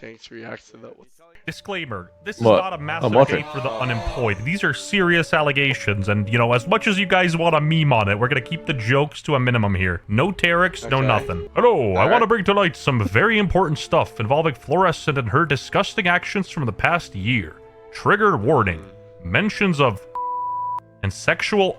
Shanks reacts to that one. Disclaimer, this is What? not a I'm massive watching. hate for the unemployed. These are serious allegations, and, you know, as much as you guys want a meme on it, we're gonna keep the jokes to a minimum here. No Terex, no Okay. nothing. Hello, I want to right. bring to light some very important stuff involving Fluorescent and her disgusting actions from the past year. Trigger warning. Mentions of and sexual.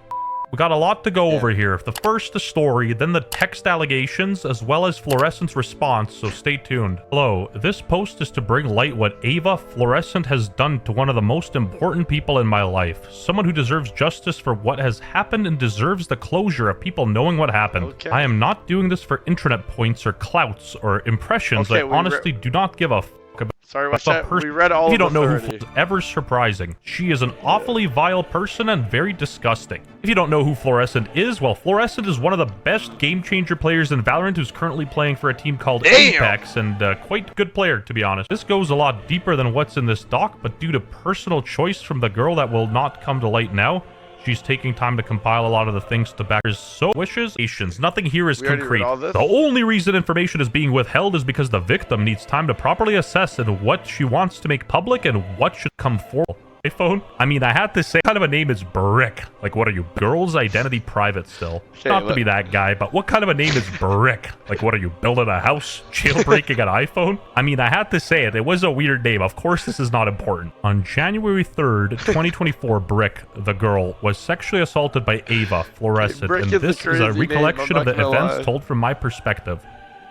We got a lot to go over here. The first, the story, then the text allegations, as well as Fluorescent's response, so stay tuned. Hello, this post is to bring light what Ava Fluorescent has done to one of the most important people in my life. Someone who deserves justice for what has happened and deserves the closure of people knowing what happened. Okay. I am not doing this for internet points or clouts or impressions. Okay, I honestly do not give a f about Sorry, the WestJett. person. We read all If you of don't know this who already. Fl- ever surprising. She is an awfully vile person and very disgusting. If you don't know who Florescent is, well, Florescent is one of the best game changer players in Valorant who's currently playing for a team called Damn! Apex, and quite good player, to be honest. This goes a lot deeper than what's in this doc, but due to personal choice from the girl that will not come to light now, she's taking time to compile a lot of the things to back her so wishes. Nothing here is We already read concrete. all this? The only reason information is being withheld is because the victim needs time to properly assess and what she wants to make public and what should come forward. iPhone? I mean, I had to say, what kind of a name is Brick? Like, what are you, girls' identity private still? Okay, Not to be that guy, but what kind of a name is Brick? Like, what are you, building a house? Jailbreaking an iPhone? I mean, I had to say it. It was a weird name. Of course, this is not important. On January 3rd, 2024, Brick, the girl, was sexually assaulted by Ava Fluorescent, Brick and is a this is crazy a name, recollection I'm of the not gonna events lie. told from my perspective.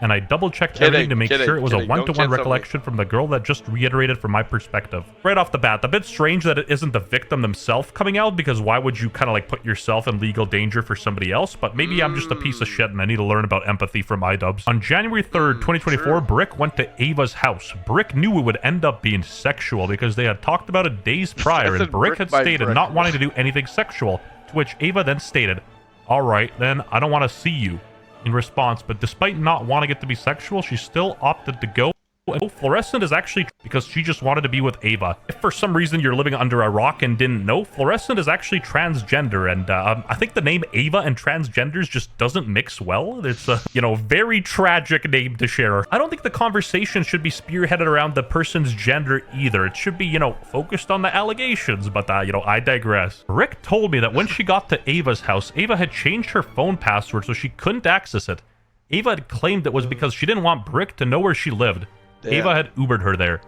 And I double-checked Kidding, everything to make kidding, sure it was a kidding. Don't one-to-one kid somebody. recollection from the girl that just reiterated from my perspective. Right off the bat, a bit strange that it isn't the victim themselves coming out, because why would you kind of like put yourself in legal danger for somebody else? But maybe I'm just a piece of shit and I need to learn about empathy from iDubbbz. On January 3rd, 2024, true. Brick went to Ava's house. Brick knew it would end up being sexual because they had talked about it days prior, and said Brick Brick had by stated Brick. not wanting to do anything sexual, to which Ava then stated, "All right, then, I don't want to see you." In response, but despite not wanting it to be sexual, she still opted to go. And Fluorescent is actually because she just wanted to be with Ava. If for some reason you're living under a rock and didn't know, Fluorescent is actually transgender, and I think the name Ava and transgenders just doesn't mix well. It's a, you know, very tragic name to share. I don't think the conversation should be spearheaded around the person's gender either. It should be, you know, focused on the allegations, but, you know, I digress. Rick told me that when she got to Ava's house, Ava had changed her phone password so she couldn't access it. Ava had claimed it was because she didn't want Brick to know where she lived. Damn. Ava had Ubered her there.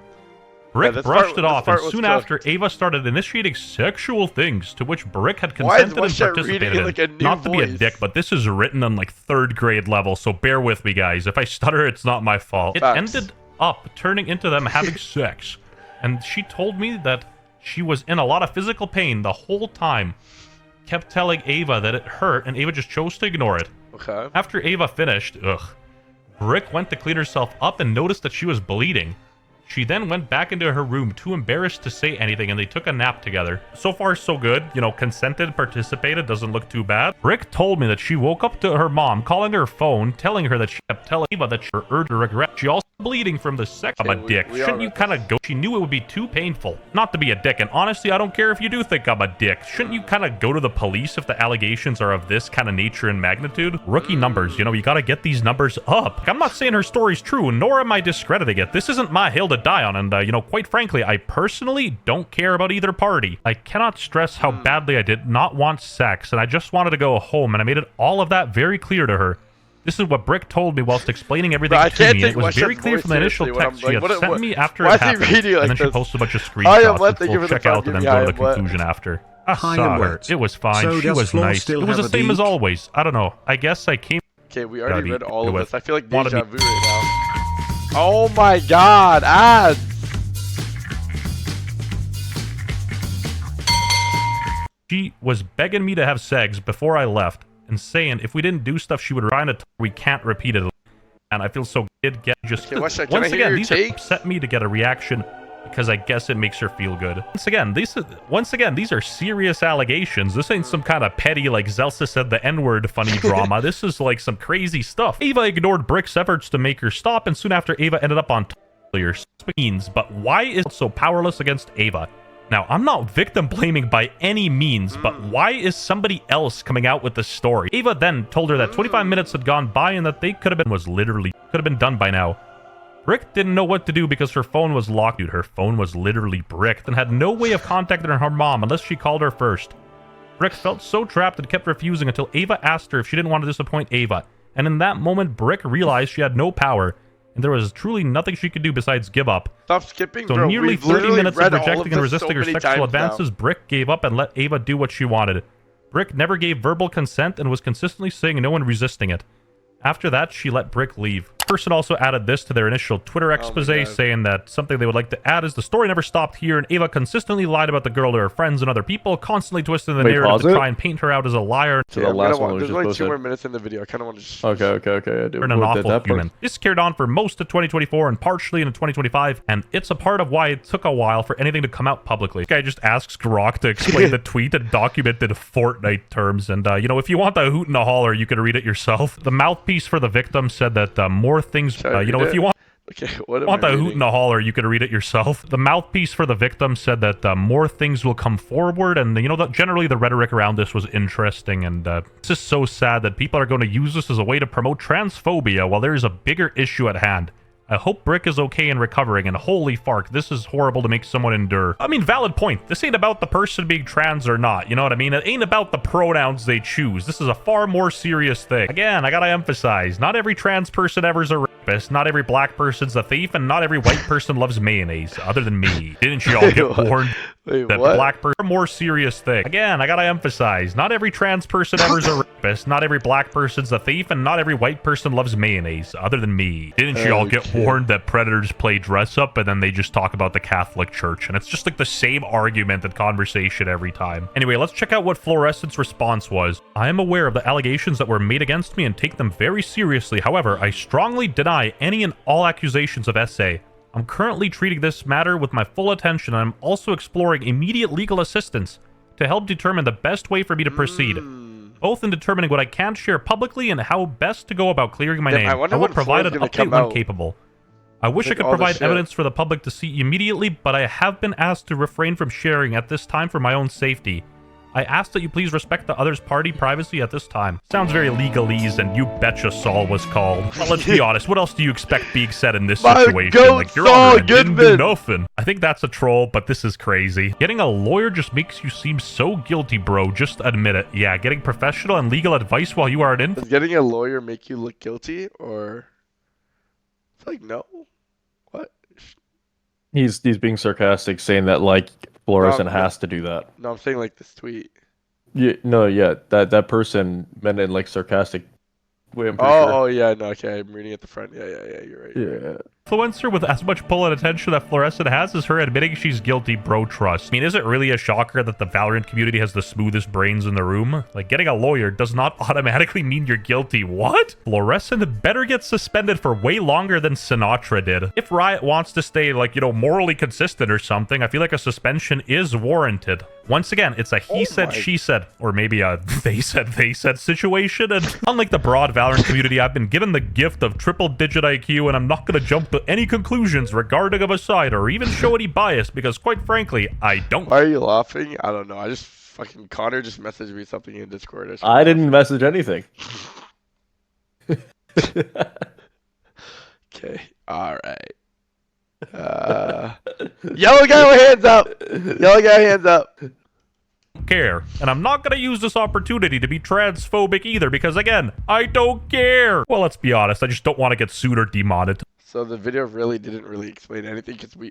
Brick this brushed part- it this off, part and was soon cooked. after, Ava started initiating sexual things, to which Brick had Why is consented and WestJett participated reading it in. like a new Not to be a voice? dick, but this is written on like 3rd grade level, so bear with me, guys. If I stutter, it's not my fault. It Facts. ended up turning into them having sex, and she told me that she was in a lot of physical pain the whole time. Kept telling Ava that it hurt, and Ava just chose to ignore it. Okay. After Ava finished, Brick went to clean herself up and noticed that she was bleeding. She then went back into her room, too embarrassed to say anything, and they took a nap together. So far, so good. You know, consented, participated, doesn't look too bad. Brick told me that she woke up to her mom calling her phone, telling her that she kept telling Ava that she urged to regret. She also bleeding from the sex of a we- dick. we Shouldn't are you at kind of go? She knew it would be too painful. Not to be a dick, and honestly, I don't care if you do think I'm a dick. Shouldn't you kind of go to the police if the allegations are of this kind of nature and magnitude? Rookie numbers, you know, you gotta get these numbers up. I'm not saying her story's true, nor am I discrediting it. This isn't my hill to die on, and, you know, quite frankly, I personally don't care about either party. I cannot stress how badly I did not want sex, and I just wanted to go home, and I made it all of that very clear to her. This is what Brick told me whilst explaining everything Bro, I to can't me, and take it was very WestJett's clear voice from the initial seriously when text I'm she had like, sent me after why it is he happened, reading like and then she this? posted a bunch of Hi, screenshots, what? which Thank you we'll for the check out and then go to the follow. What? conclusion after. I Hi, saw and her. what? It was fine. So She does was Floor nice. still It was the have a same as beak? always. I don't know. I guess I came... Okay, we already read all of with- this. I feel like wanted deja me- vu right now. Oh my god, ads! She was begging me to have sex before I left and saying if we didn't do stuff she would try to we can't repeat it. And I feel so good get just Okay, WestJett, can I once hear again your these takes? upset me to get a reaction because I guess it makes her feel good. Once again these are serious allegations. This ain't some kind of petty like Zelsa said the N-word funny drama. This is like some crazy stuff. Ava ignored Brick's efforts to make her stop, and soon after Ava ended up on means, but why is it so powerless against Ava? Now, I'm not victim blaming by any means, but why is somebody else coming out with the story? Ava then told her that 25 minutes had gone by and that they could have been done by now. Brick didn't know what to do because her phone was locked. Dude, her phone was literally bricked and had no way of contacting her mom unless she called her first. Brick felt so trapped and kept refusing until Ava asked her if she didn't want to disappoint Ava. And in that moment, Brick realized she had no power, and there was truly nothing she could do besides give up. Stop skipping, So bro. nearly We've 30 minutes of read all rejecting and this resisting her many sexual times advances, now. Brick gave up and let Ava do what she wanted. Brick never gave verbal consent and was consistently saying no and resisting it. After that, she let Brick leave. The person also added this to their initial Twitter expose, saying that something they would like to add is the story never stopped here, and Ava consistently lied about the girl to her friends and other people, constantly twisting the narrative to try and paint her out as a liar. So the last one was there's just only posted. 2 more minutes in the video. I kind of want to just... Okay. I do. An awful human. This carried on for most of 2024 and partially into 2025, and it's a part of why it took a while for anything to come out publicly. This guy just asks Grok to explain the tweet and document it in Fortnite terms, and you know, if you want the hoot and a holler, you can read it yourself. The mouthpiece for the victim said that more things, you know, if you want... Okay, what am want I the reading? hoot and a holler, you can read it yourself. The mouthpiece for the victim said that more things will come forward, and you know that generally the rhetoric around this was interesting, and it's just so sad that people are going to use this as a way to promote transphobia while there is a bigger issue at hand. I hope Brick is okay and recovering, and holy fark, this is horrible to make someone endure. I mean, valid point. This ain't about the person being trans or not, you know what I mean? It ain't about the pronouns they choose. This is a far more serious thing. Again, I gotta emphasize, not every trans person ever's a rapist, not every black person's a thief, and not every white person loves mayonnaise, other than me. Didn't you all get warned? Wait, That what? black person, more serious thing. Again, I gotta emphasize, not every trans person ever's a rapist, not every black person's a thief, and not every white person loves mayonnaise, other than me. Didn't you all get warned that predators play dress up and then they just talk about the Catholic Church? And it's just like the same argument and conversation every time. Anyway, let's check out what Fluorescent's response was. I am aware of the allegations that were made against me and take them very seriously. However, I strongly deny any and all accusations of SA. I'm currently treating this matter with my full attention, and I'm also exploring immediate legal assistance to help determine the best way for me to proceed, both in determining what I can share publicly and how best to go about clearing my name. I will provide an update when capable. I wish I could provide evidence for the public to see immediately, but I have been asked to refrain from sharing at this time for my own safety. I ask that you please respect the other's party privacy at this time. Sounds very legalese, and you betcha Saul was called. Well, let's be honest, what else do you expect being said in this situation? Like, Your Honor, I didn't do nothing. I think that's a troll, but this is crazy. Getting a lawyer just makes you seem so guilty, bro. Just admit it. Yeah, getting professional and legal advice while you are an Does getting a lawyer make you look guilty, or... It's like, no. What? He's being sarcastic, saying that like Fluorescent has to do that. No, I'm saying like this tweet. Yeah, that person meant it in like sarcastic way. I'm pretty sure. Oh, yeah, no, okay, I'm reading at the front. Yeah, you're right. Yeah. influencer with as much pull and attention that Florescent has is her admitting she's guilty, bro. Trust. I mean, is it really a shocker that the Valorant community has the smoothest brains in the room? Like, getting a lawyer does not automatically mean you're guilty. What? Florescent better get suspended for way longer than Sinatra did. If Riot wants to stay, like, you know, morally consistent or something, I feel like a suspension is warranted. Once again, it's a he said, she said, or maybe a they said situation. And unlike the broad Valorant community, I've been given the gift of triple-digit IQ, and I'm not going to jump to any conclusions regarding of a side or even show any bias because, quite frankly, I don't. Why are you laughing? I don't know. I just fucking Connor just messaged me something in Discord. I didn't message anything. Okay. All right. Yellow guy with hands up. Yellow guy hands up. Care, and I'm not gonna use this opportunity to be transphobic either because, again, I don't care. Well, let's be honest, I just don't want to get sued or demonetized. So the video really didn't explain anything because we